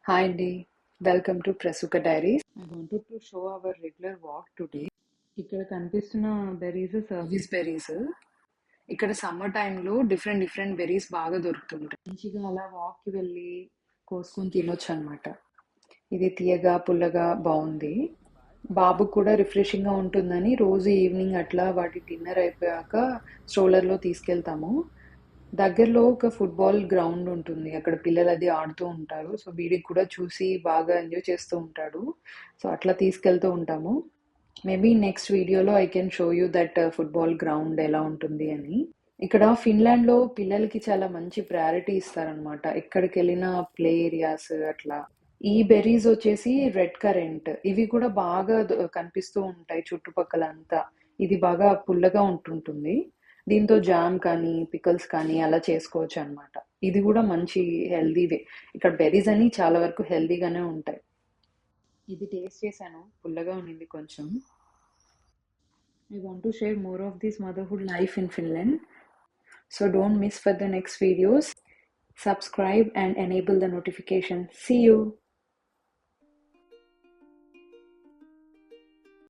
Hi Andy, welcome to Prasuka Diaries. I wanted to show our regular walk today. ఇక్కడ కనిపిస్తున్న berries service berries. ఇక్కడ summer టైంలో different different berries బాగా దొరుకుతుంటాయి. మంచిగా అలా వాక్కి వెళ్ళి కోసుకొని తినొచ్చు అనమాట. ఇది తీయగా పుల్లగా బాగుంది. బాబుకు కూడా రిఫ్రెషింగ్గా ఉంటుందని రోజు ఈవినింగ్ అట్లా వాటి డిన్నర్ అయిపోయాక స్ట్రోలర్లో తీసుకెళ్తాము. దగ్గరలో ఒక ఫుట్బాల్ గ్రౌండ్ ఉంటుంది. అక్కడ పిల్లలు అది ఆడుతూ ఉంటారు. సో వీడికి కూడా చూసి బాగా ఎంజాయ్ చేస్తూ ఉంటాడు. సో అట్లా తీసుకెళ్తూ ఉంటాము. మేబీ నెక్స్ట్ వీడియోలో I can show you that football ground ఎలా ఉంటుంది అని. ఇక్కడ ఫిన్లాండ్లో పిల్లలకి చాలా మంచి ప్రయారిటీ ఇస్తారనమాట. ఎక్కడికి వెళ్ళినా ప్లే ఏరియాస్ అట్లా. ఈ బెర్రీస్ వచ్చేసి రెడ్ కరెంట్. ఇవి కూడా బాగా కనిపిస్తూ ఉంటాయి చుట్టుపక్కల అంతా. ఇది బాగా పుల్లగా ఉంటుంటుంది. దీంతో జామ్ కానీ పికల్స్ కానీ అలా చేసుకోవచ్చు అనమాట. ఇది కూడా మంచి హెల్దీవే. ఇక్కడ బెర్రీస్ అని చాలా వరకు హెల్దీగానే ఉంటాయి. ఇది టేస్ట్ చేశాను, పుల్లగా ఉన్నింది కొంచెం. I want to share more of this motherhood life in Finland. So don't miss for the next videos. Subscribe and enable the notification. See you.